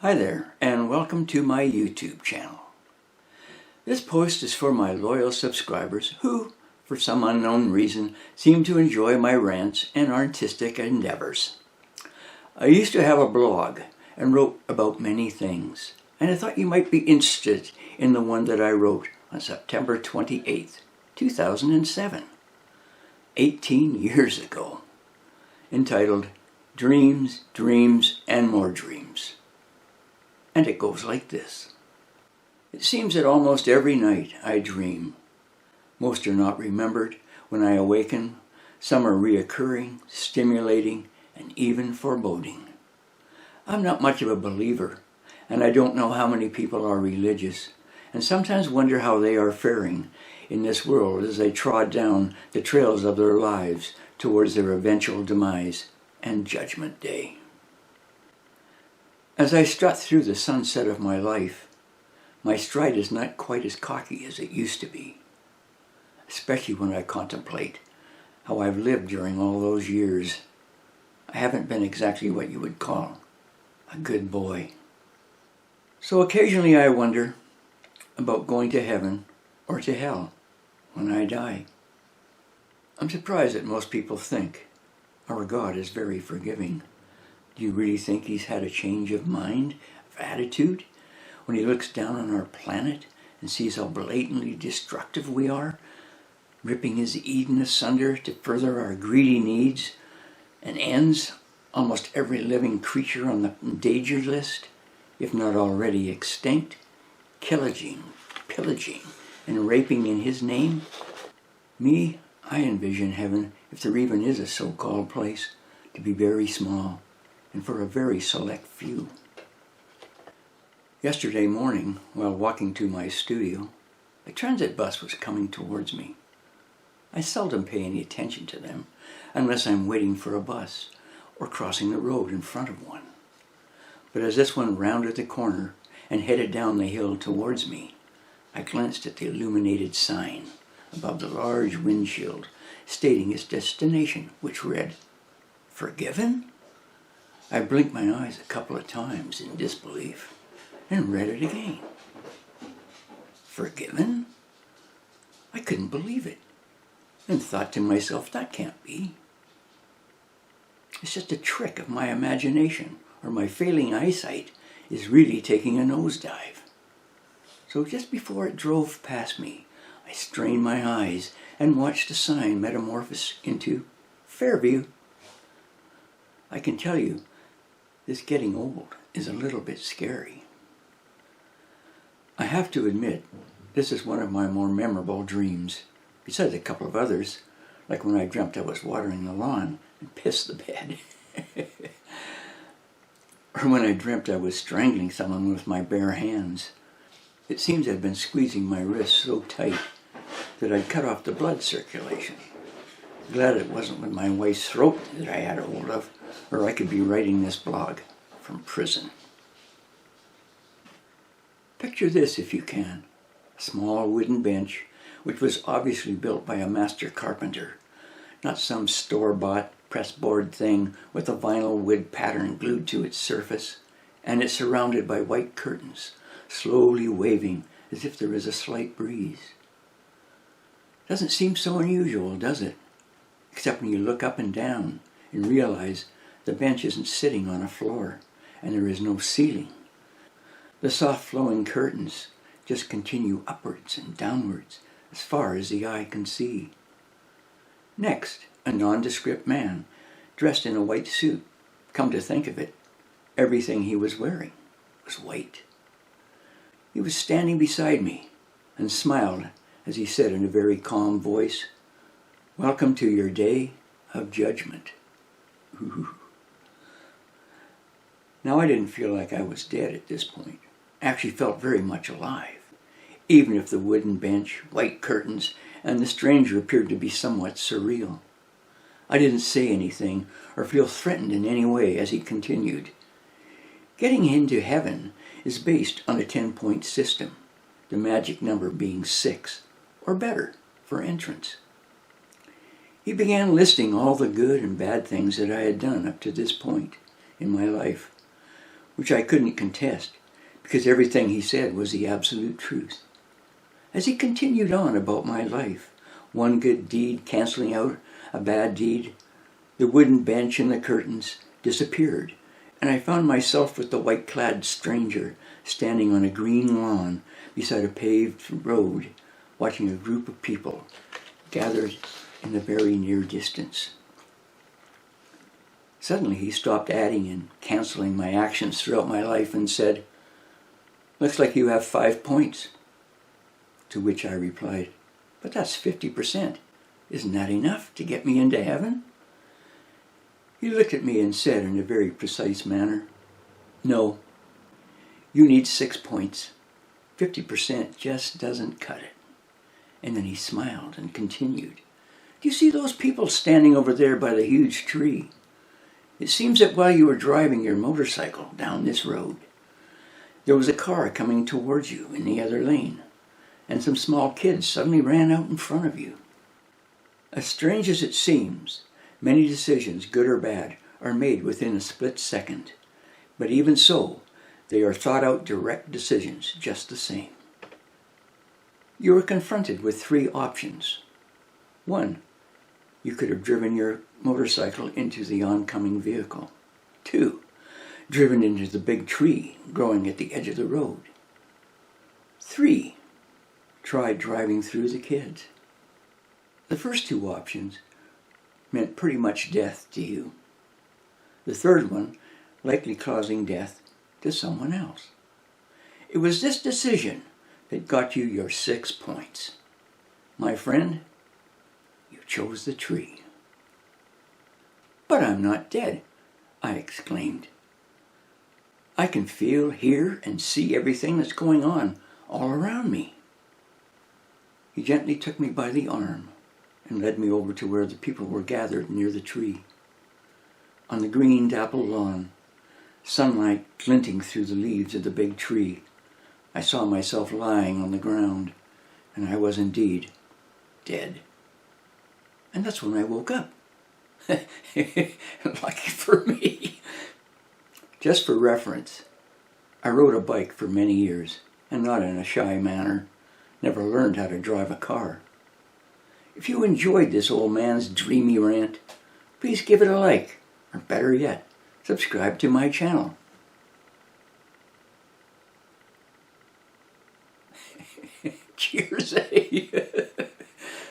Hi there, and welcome to my YouTube channel. This post is for my loyal subscribers who, for some unknown reason, seem to enjoy my rants and artistic endeavors. I used to have a blog and wrote about many things, and I thought you might be interested in the one that I wrote on September 28th, 2007, 18 years ago, entitled Dreams, Dreams, and More Dreams. And it goes like this. It seems that almost every night I dream. Most are not remembered when I awaken. Some are reoccurring, stimulating, and even foreboding. I'm not much of a believer, and I don't know how many people are religious, and sometimes wonder how they are faring in this world as they trod down the trails of their lives towards their eventual demise and judgment day. As I strut through the sunset of my life, my stride is not quite as cocky as it used to be, especially when I contemplate how I've lived during all those years. I haven't been exactly what you would call a good boy. So occasionally I wonder about going to heaven or to hell when I die. I'm surprised that most people think our God is very forgiving. Do you really think he's had a change of mind, of attitude, when he looks down on our planet and sees how blatantly destructive we are, ripping his Eden asunder to further our greedy needs, and ends almost every living creature on the endangered list, if not already extinct, pillaging, and raping in his name? Me, I envision heaven, if there even is a so-called place, to be very small, and for a very select few. Yesterday morning, while walking to my studio, a transit bus was coming towards me. I seldom pay any attention to them unless I'm waiting for a bus or crossing the road in front of one. But as this one rounded the corner and headed down the hill towards me, I glanced at the illuminated sign above the large windshield stating its destination, which read, "Forgiven?" I blinked my eyes a couple of times in disbelief and read it again. Forgiven? I couldn't believe it and thought to myself, that can't be. It's just a trick of my imagination, or my failing eyesight is really taking a nosedive. So just before it drove past me, I strained my eyes and watched the sign metamorphose into Fairview. I can tell you, this getting old is a little bit scary. I have to admit, this is one of my more memorable dreams, besides a couple of others, like when I dreamt I was watering the lawn and pissed the bed. Or when I dreamt I was strangling someone with my bare hands. It seems I'd been squeezing my wrist so tight that I'd cut off the blood circulation. Glad it wasn't with my wife's throat that I had a hold of, or I could be writing this blog from prison. Picture this if you can. A small wooden bench, which was obviously built by a master carpenter, not some store-bought pressboard thing with a vinyl wood pattern glued to its surface, and it's surrounded by white curtains, slowly waving as if there is a slight breeze. Doesn't seem so unusual, does it? Except when you look up and down and realize the bench isn't sitting on a floor and there is no ceiling. The soft flowing curtains just continue upwards and downwards as far as the eye can see. Next, a nondescript man dressed in a white suit. Come to think of it, everything he was wearing was white. He was standing beside me and smiled as he said in a very calm voice, "Welcome to your day of judgment." Ooh. Now I didn't feel like I was dead at this point. I actually felt very much alive, even if the wooden bench, white curtains, and the stranger appeared to be somewhat surreal. I didn't say anything or feel threatened in any way as he continued. Getting into heaven is based on a 10-point system, the magic number being 6, or better, for entrance. He began listing all the good and bad things that I had done up to this point in my life, which I couldn't contest because everything he said was the absolute truth. As he continued on about my life, one good deed canceling out a bad deed, the wooden bench and the curtains disappeared, and I found myself with the white-clad stranger standing on a green lawn beside a paved road, watching a group of people gathered in the very near distance. Suddenly he stopped adding and canceling my actions throughout my life and said, "Looks like you have 5 points." To which I replied, "But that's 50%. Isn't that enough to get me into heaven?" He looked at me and said in a very precise manner, "No, you need 6 points. 50% just doesn't cut it." And then he smiled and continued, "Do you see those people standing over there by the huge tree? It seems that while you were driving your motorcycle down this road, there was a car coming towards you in the other lane, and some small kids suddenly ran out in front of you. As strange as it seems, many decisions, good or bad, are made within a split second. But even so, they are thought out direct decisions just the same. You were confronted with 3 options. 1, you could have driven your motorcycle into the oncoming vehicle. 2, driven into the big tree growing at the edge of the road. 3, tried driving through the kids. The first 2 options meant pretty much death to you. The third one likely causing death to someone else. It was this decision that got you your 6 points. My friend, you chose the tree. "But I'm not dead," I exclaimed. "I can feel, hear, and see everything that's going on all around me." He gently took me by the arm and led me over to where the people were gathered near the tree. On the green dappled lawn, sunlight glinting through the leaves of the big tree, I saw myself lying on the ground, and I was indeed dead. And that's when I woke up. Lucky for me. Just for reference, I rode a bike for many years, and not in a shy manner. Never learned how to drive a car. If you enjoyed this old man's dreamy rant, please give it a like, or better yet, subscribe to my channel. Cheers, eh?